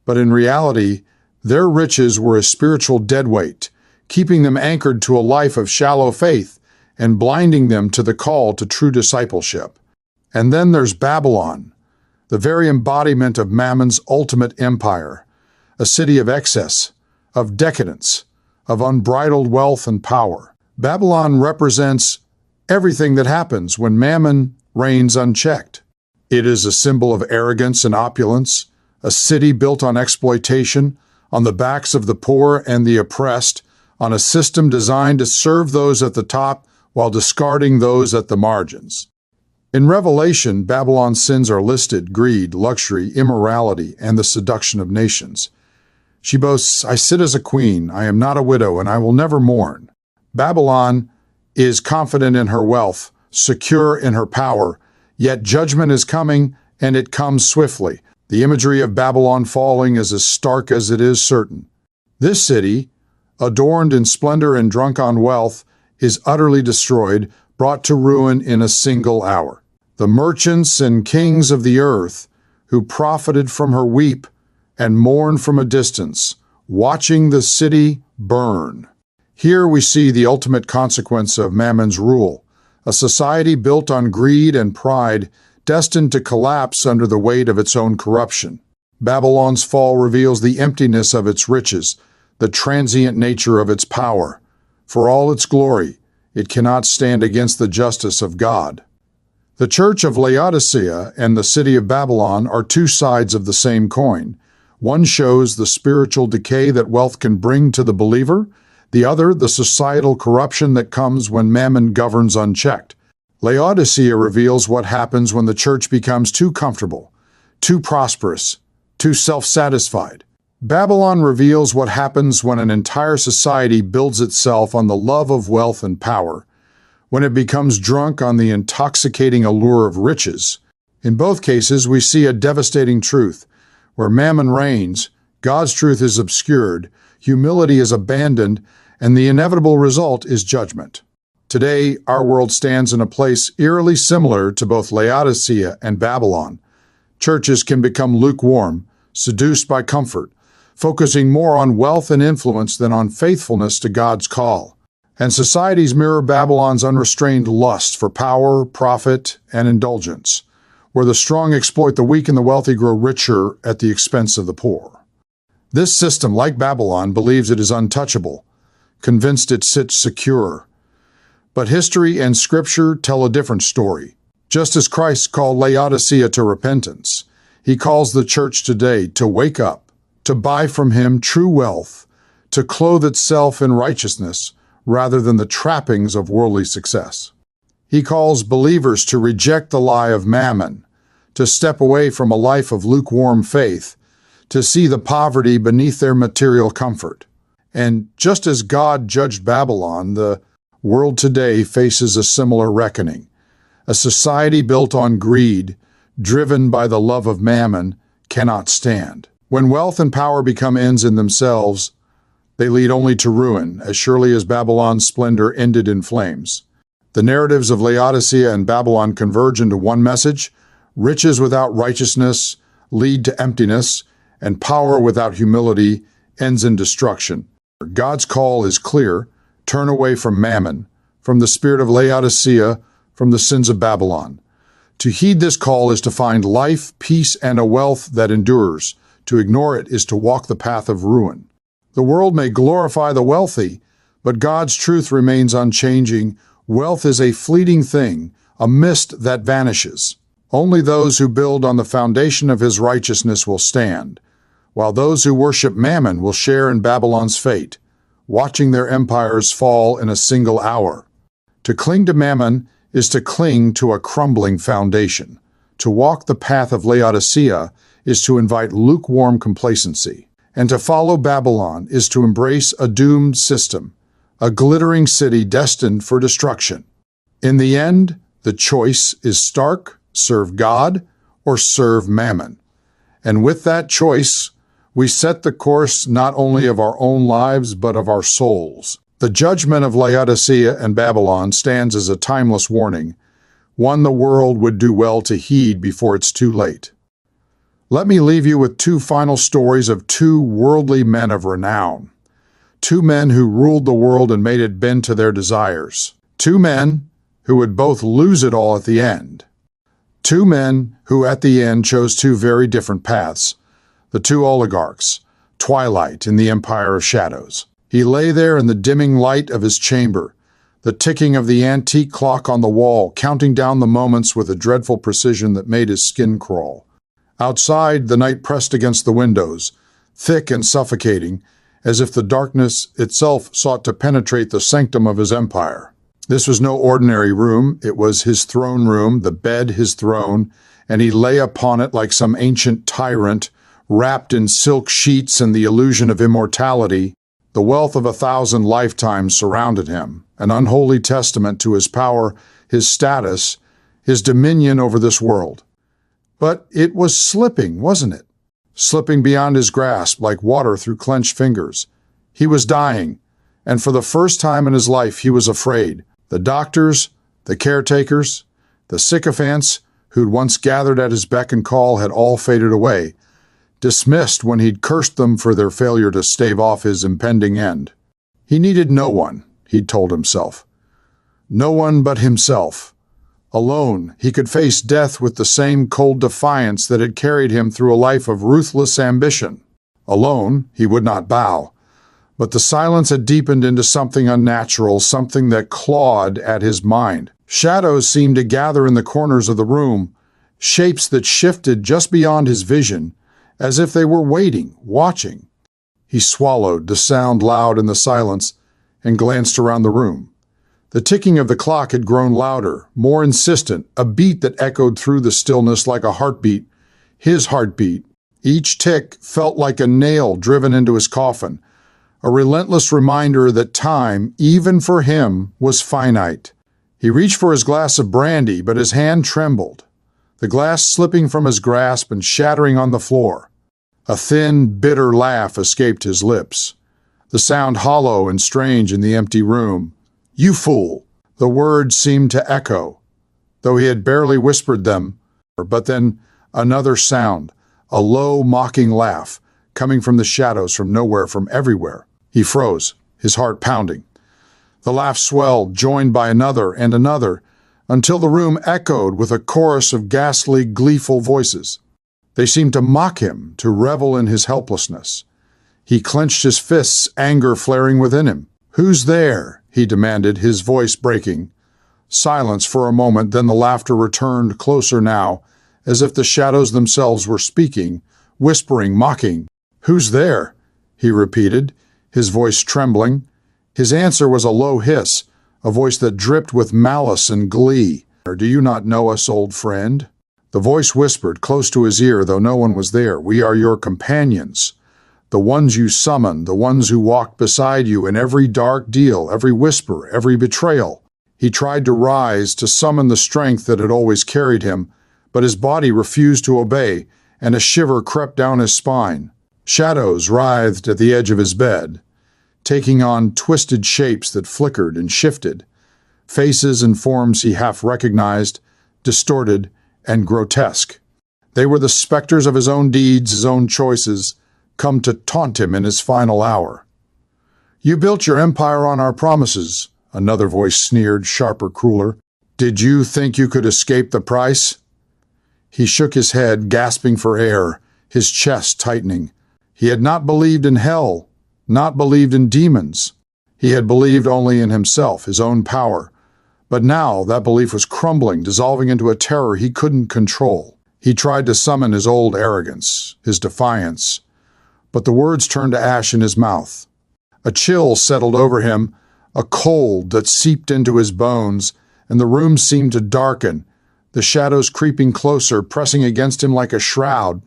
but in reality, their riches were a spiritual deadweight, keeping them anchored to a life of shallow faith and blinding them to the call to true discipleship. And then there's Babylon, the very embodiment of Mammon's ultimate empire, a city of excess, of decadence, of unbridled wealth and power. Babylon represents everything that happens when Mammon reigns unchecked. It is a symbol of arrogance and opulence, a city built on exploitation, on the backs of the poor and the oppressed, on a system designed to serve those at the top while discarding those at the margins. In Revelation, Babylon's sins are listed: greed, luxury, immorality, and the seduction of nations. She boasts, "I sit as a queen, I am not a widow, and I will never mourn." Babylon is confident in her wealth, secure in her power, yet judgment is coming, and it comes swiftly. The imagery of Babylon falling is as stark as it is certain. This city, adorned in splendor and drunk on wealth, is utterly destroyed, brought to ruin in a single hour. The merchants and kings of the earth, who profited from her, weep and mourn from a distance, watching the city burn. Here we see the ultimate consequence of Mammon's rule, a society built on greed and pride, destined to collapse under the weight of its own corruption. Babylon's fall reveals the emptiness of its riches, the transient nature of its power. For all its glory, it cannot stand against the justice of God. The Church of Laodicea and the city of Babylon are two sides of the same coin. One shows the spiritual decay that wealth can bring to the believer, the other the societal corruption that comes when Mammon governs unchecked. Laodicea reveals what happens when the church becomes too comfortable, too prosperous, too self-satisfied. Babylon reveals what happens when an entire society builds itself on the love of wealth and power, when it becomes drunk on the intoxicating allure of riches. In both cases, we see a devastating truth. Where Mammon reigns, God's truth is obscured, humility is abandoned, and the inevitable result is judgment. Today, our world stands in a place eerily similar to both Laodicea and Babylon. Churches can become lukewarm, seduced by comfort, focusing more on wealth and influence than on faithfulness to God's call. And societies mirror Babylon's unrestrained lust for power, profit, and indulgence, where the strong exploit the weak and the wealthy grow richer at the expense of the poor. This system, like Babylon, believes it is untouchable, convinced it sits secure. But history and scripture tell a different story. Just as Christ called Laodicea to repentance, he calls the church today to wake up, to buy from him true wealth, to clothe itself in righteousness rather than the trappings of worldly success. He calls believers to reject the lie of Mammon, to step away from a life of lukewarm faith, to see the poverty beneath their material comfort. And just as God judged Babylon, the world today faces a similar reckoning. A society built on greed, driven by the love of Mammon, cannot stand. When wealth and power become ends in themselves, they lead only to ruin, as surely as Babylon's splendor ended in flames. The narratives of Laodicea and Babylon converge into one message: riches without righteousness lead to emptiness, and power without humility ends in destruction. God's call is clear: turn away from Mammon, from the spirit of Laodicea, from the sins of Babylon. To heed this call is to find life, peace, and a wealth that endures. To ignore it is to walk the path of ruin. The world may glorify the wealthy, but God's truth remains unchanging. Wealth is a fleeting thing, a mist that vanishes. Only those who build on the foundation of his righteousness will stand, while those who worship Mammon will share in Babylon's fate, watching their empires fall in a single hour. To cling to Mammon is to cling to a crumbling foundation. To walk the path of Laodicea is to invite lukewarm complacency. And to follow Babylon is to embrace a doomed system, a glittering city destined for destruction. In the end, the choice is stark: serve God or serve Mammon. And with that choice, we set the course not only of our own lives, but of our souls. The judgment of Laodicea and Babylon stands as a timeless warning, one the world would do well to heed before it's too late. Let me leave you with two final stories of two worldly men of renown. Two men who ruled the world and made it bend to their desires. Two men who would both lose it all at the end. Two men who at the end chose two very different paths. The two oligarchs, Twilight in the Empire of Shadows. He lay there in the dimming light of his chamber, the ticking of the antique clock on the wall, counting down the moments with a dreadful precision that made his skin crawl. Outside, the night pressed against the windows, thick and suffocating, as if the darkness itself sought to penetrate the sanctum of his empire. This was no ordinary room. It was his throne room, the bed his throne, and he lay upon it like some ancient tyrant, wrapped in silk sheets and the illusion of immortality. The wealth of 1,000 lifetimes surrounded him, an unholy testament to his power, his status, his dominion over this world. But it was slipping, wasn't it? Slipping beyond his grasp like water through clenched fingers. He was dying, and for the first time in his life he was afraid. The doctors, the caretakers, the sycophants who'd once gathered at his beck and call had all faded away, dismissed when he'd cursed them for their failure to stave off his impending end. He needed no one, he'd told himself. No one but himself. Alone, he could face death with the same cold defiance that had carried him through a life of ruthless ambition. Alone, he would not bow. But the silence had deepened into something unnatural, something that clawed at his mind. Shadows seemed to gather in the corners of the room, shapes that shifted just beyond his vision, as if they were waiting, watching. He swallowed, the sound loud in the silence, and glanced around the room. The ticking of the clock had grown louder, more insistent, a beat that echoed through the stillness like a heartbeat, his heartbeat. Each tick felt like a nail driven into his coffin, a relentless reminder that time, even for him, was finite. He reached for his glass of brandy, but his hand trembled, the glass slipping from his grasp and shattering on the floor. A thin, bitter laugh escaped his lips, the sound hollow and strange in the empty room. "You fool!" The words seemed to echo, though he had barely whispered them. But then another sound, a low, mocking laugh, coming from the shadows, from nowhere, from everywhere. He froze, his heart pounding. The laugh swelled, joined by another and another, until the room echoed with a chorus of ghastly, gleeful voices. They seemed to mock him, to revel in his helplessness. He clenched his fists, anger flaring within him. "Who's there?" he demanded, his voice breaking. Silence for a moment, then the laughter returned, closer now, as if the shadows themselves were speaking, whispering, mocking. "Who's there?" he repeated, his voice trembling. His answer was a low hiss, a voice that dripped with malice and glee. "Do you not know us, old friend?" The voice whispered, close to his ear, though no one was there. "We are your companions, the ones you summoned, the ones who walked beside you in every dark deal, every whisper, every betrayal." He tried to rise, to summon the strength that had always carried him, but his body refused to obey, and a shiver crept down his spine. Shadows writhed at the edge of his bed, taking on twisted shapes that flickered and shifted, faces and forms he half recognized, distorted and grotesque. They were the specters of his own deeds, his own choices, come to taunt him in his final hour. "You built your empire on our promises," another voice sneered, sharper, crueler. "Did you think you could escape the price?" He shook his head, gasping for air, his chest tightening. He had not believed in hell, not believed in demons. He had believed only in himself, his own power. But now that belief was crumbling, dissolving into a terror he couldn't control. He tried to summon his old arrogance, his defiance, but the words turned to ash in his mouth. A chill settled over him, a cold that seeped into his bones, and the room seemed to darken, the shadows creeping closer, pressing against him like a shroud.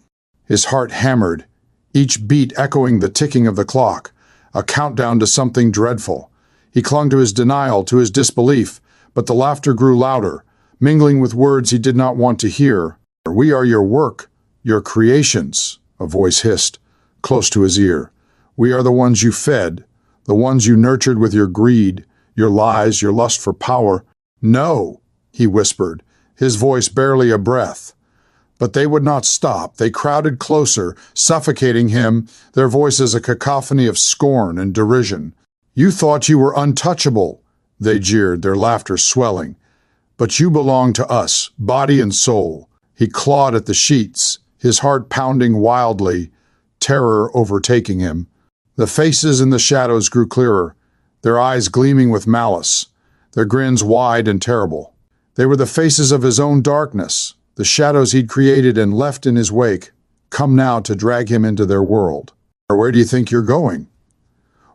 His heart hammered, each beat echoing the ticking of the clock, a countdown to something dreadful. He clung to his denial, to his disbelief, but the laughter grew louder, mingling with words he did not want to hear. "We are your work, your creations," a voice hissed, close to his ear. "We are the ones you fed, the ones you nurtured with your greed, your lies, your lust for power." "No," he whispered, his voice barely a breath. But they would not stop. They crowded closer, suffocating him, their voices a cacophony of scorn and derision. "You thought you were untouchable," they jeered, their laughter swelling. "But you belong to us, body and soul." He clawed at the sheets, his heart pounding wildly, terror overtaking him. The faces in the shadows grew clearer, their eyes gleaming with malice, their grins wide and terrible. They were the faces of his own darkness, the shadows he'd created and left in his wake, come now to drag him into their world. "Where do you think you're going?"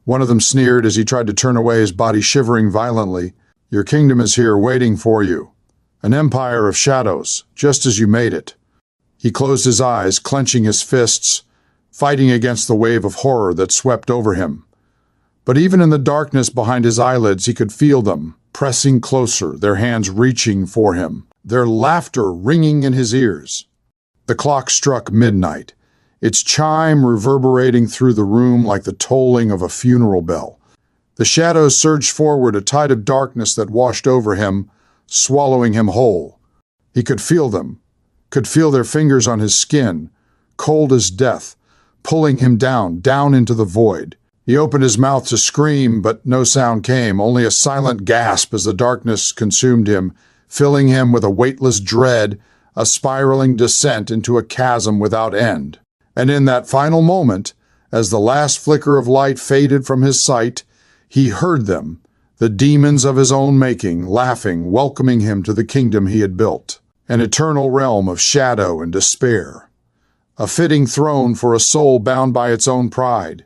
One of them sneered as he tried to turn away, his body shivering violently. "Your kingdom is here waiting for you. An empire of shadows, just as you made it." He closed his eyes, clenching his fists, fighting against the wave of horror that swept over him. But even in the darkness behind his eyelids, he could feel them, pressing closer, their hands reaching for him, their laughter ringing in his ears. The clock struck midnight, its chime reverberating through the room like the tolling of a funeral bell. The shadows surged forward, a tide of darkness that washed over him, swallowing him whole. He could feel them, could feel their fingers on his skin, cold as death, pulling him down, down into the void. He opened his mouth to scream, but no sound came, only a silent gasp as the darkness consumed him, filling him with a weightless dread, a spiraling descent into a chasm without end. And in that final moment, as the last flicker of light faded from his sight, he heard them, the demons of his own making, laughing, welcoming him to the kingdom he had built, an eternal realm of shadow and despair, a fitting throne for a soul bound by its own pride.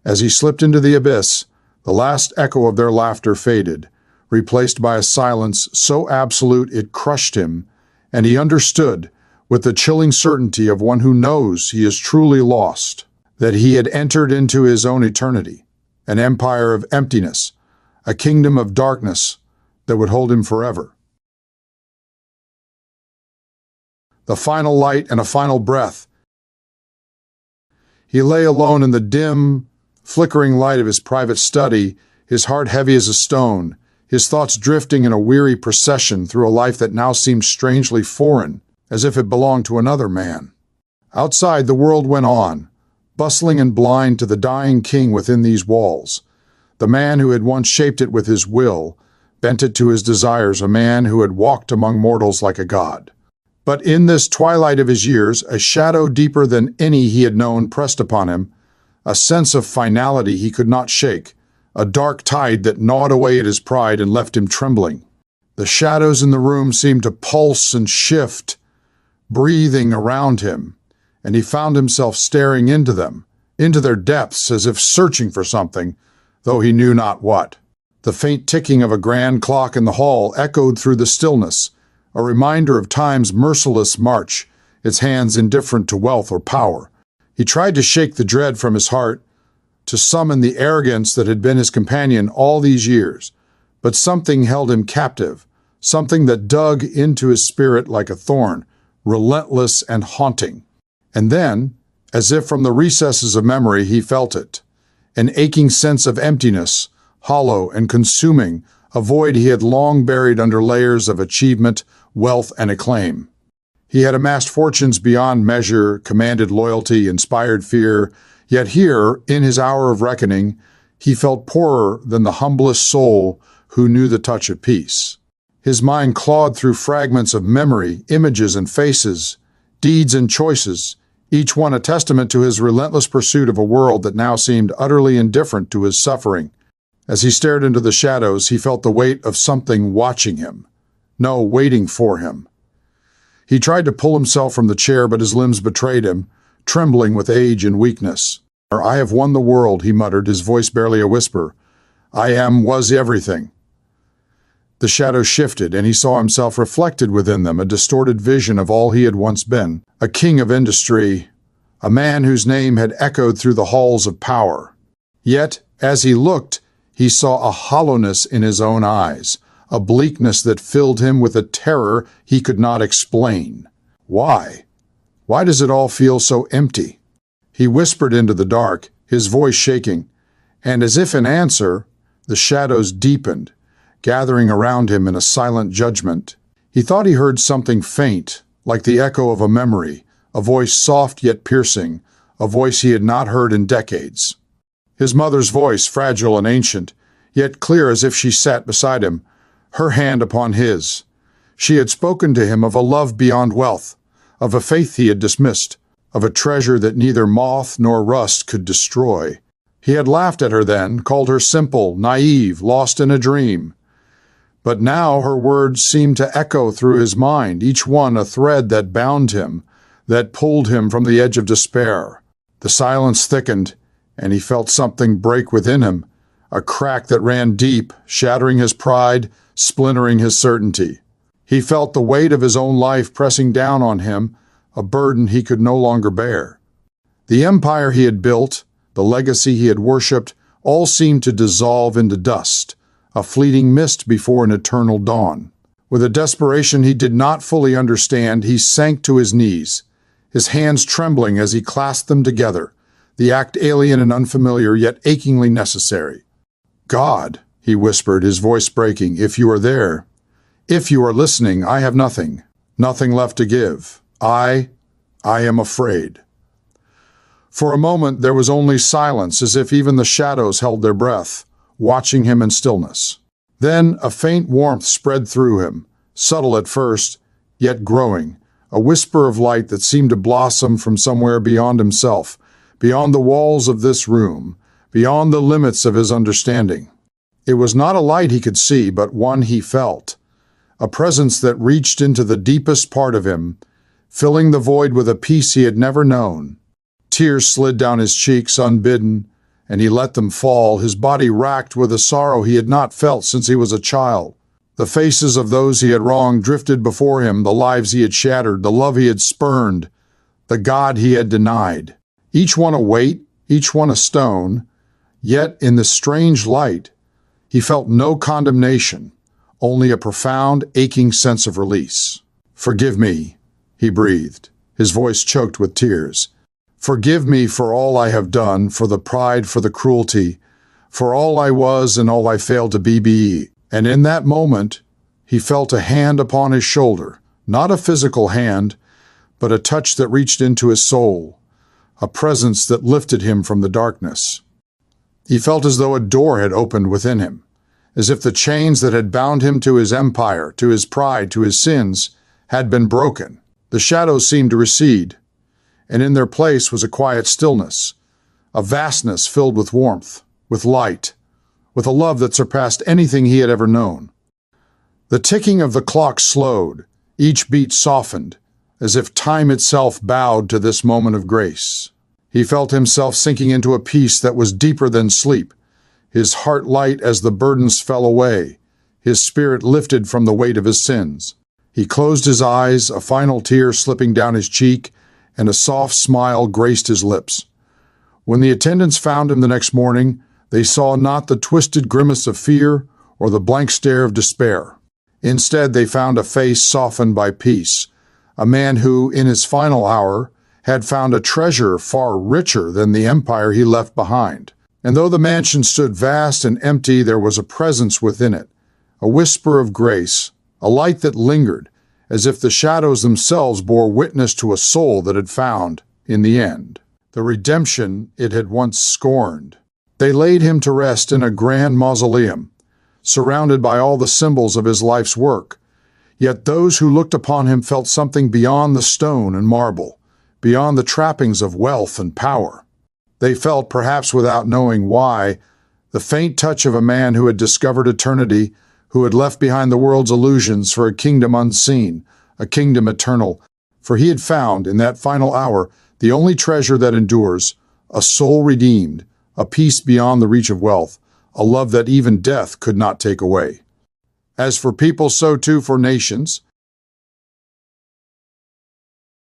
As he slipped into the abyss, the last echo of their laughter faded, replaced by a silence so absolute it crushed him, and he understood, with the chilling certainty of one who knows he is truly lost, that he had entered into his own eternity, an empire of emptiness, a kingdom of darkness that would hold him forever. The final light and a final breath. He lay alone in the dim, flickering light of his private study, his heart heavy as a stone, his thoughts drifting in a weary procession through a life that now seemed strangely foreign, as if it belonged to another man. Outside, the world went on, bustling and blind to the dying king within these walls, the man who had once shaped it with his will, bent it to his desires, a man who had walked among mortals like a god. But in this twilight of his years, a shadow deeper than any he had known pressed upon him, a sense of finality he could not shake, a dark tide that gnawed away at his pride and left him trembling. The shadows in the room seemed to pulse and shift, breathing around him, and he found himself staring into them, into their depths, as if searching for something, though he knew not what. The faint ticking of a grand clock in the hall echoed through the stillness, a reminder of time's merciless march, its hands indifferent to wealth or power. He tried to shake the dread from his heart, to summon the arrogance that had been his companion all these years, but something held him captive, something that dug into his spirit like a thorn, relentless and haunting. And then, as if from the recesses of memory, he felt it, an aching sense of emptiness, hollow and consuming, a void he had long buried under layers of achievement, wealth, and acclaim. He had amassed fortunes beyond measure, commanded loyalty, inspired fear, yet here, in his hour of reckoning, he felt poorer than the humblest soul who knew the touch of peace. His mind clawed through fragments of memory, images and faces, deeds and choices, each one a testament to his relentless pursuit of a world that now seemed utterly indifferent to his suffering. As he stared into the shadows, he felt the weight of something watching him. No, waiting for him. He tried to pull himself from the chair, but his limbs betrayed him, trembling with age and weakness. "I have won the world," he muttered, his voice barely a whisper. Was everything." The shadows shifted, and he saw himself reflected within them, a distorted vision of all he had once been, a king of industry, a man whose name had echoed through the halls of power. Yet, as he looked, he saw a hollowness in his own eyes, a bleakness that filled him with a terror he could not explain. Why? Why does it all feel so empty? He whispered into the dark, his voice shaking, and as if in answer, the shadows deepened, gathering around him in a silent judgment. He thought he heard something faint, like the echo of a memory, a voice soft yet piercing, a voice he had not heard in decades. His mother's voice, fragile and ancient, yet clear as if she sat beside him, her hand upon his. She had spoken to him of a love beyond wealth, of a faith he had dismissed, of a treasure that neither moth nor rust could destroy. He had laughed at her then, called her simple, naive, lost in a dream. But now her words seemed to echo through his mind, each one a thread that bound him, that pulled him from the edge of despair. The silence thickened, and he felt something break within him, a crack that ran deep, shattering his pride, splintering his certainty. He felt the weight of his own life pressing down on him, a burden he could no longer bear. The empire he had built, the legacy he had worshipped, all seemed to dissolve into dust, a fleeting mist before an eternal dawn. With a desperation he did not fully understand, he sank to his knees, his hands trembling as he clasped them together, the act alien and unfamiliar, yet achingly necessary. "God," he whispered, his voice breaking, "if you are there, if you are listening, I have nothing, nothing left to give. I am afraid." For a moment there was only silence, as if even the shadows held their breath, watching him in stillness. Then a faint warmth spread through him, subtle at first, yet growing, a whisper of light that seemed to blossom from somewhere beyond himself, beyond the walls of this room, beyond the limits of his understanding. It was not a light he could see, but one he felt, a presence that reached into the deepest part of him, filling the void with a peace he had never known. Tears slid down his cheeks unbidden, and he let them fall, his body racked with a sorrow he had not felt since he was a child. The faces of those he had wronged drifted before him, the lives he had shattered, the love he had spurned, the God he had denied. Each one a weight, each one a stone, yet in this strange light, he felt no condemnation, only a profound, aching sense of release. "Forgive me," he breathed, his voice choked with tears. "Forgive me for all I have done, for the pride, for the cruelty, for all I was and all I failed to be." And in that moment, he felt a hand upon his shoulder, not a physical hand, but a touch that reached into his soul, a presence that lifted him from the darkness. He felt as though a door had opened within him, as if the chains that had bound him to his empire, to his pride, to his sins, had been broken. The shadows seemed to recede, and in their place was a quiet stillness, a vastness filled with warmth, with light, with a love that surpassed anything he had ever known. The ticking of the clock slowed, each beat softened, as if time itself bowed to this moment of grace. He felt himself sinking into a peace that was deeper than sleep, his heart light as the burdens fell away, his spirit lifted from the weight of his sins. He closed his eyes, a final tear slipping down his cheek, and a soft smile graced his lips. When the attendants found him the next morning, they saw not the twisted grimace of fear or the blank stare of despair. Instead, they found a face softened by peace, a man who, in his final hour, had found a treasure far richer than the empire he left behind. And though the mansion stood vast and empty, there was a presence within it, a whisper of grace, a light that lingered, as if the shadows themselves bore witness to a soul that had found, in the end, the redemption it had once scorned. They laid him to rest in a grand mausoleum, surrounded by all the symbols of his life's work. Yet those who looked upon him felt something beyond the stone and marble, beyond the trappings of wealth and power. They felt, perhaps without knowing why, the faint touch of a man who had discovered eternity, who had left behind the world's illusions for a kingdom unseen, a kingdom eternal. For he had found, in that final hour, the only treasure that endures, a soul redeemed, a peace beyond the reach of wealth, a love that even death could not take away. As for people, so too for nations,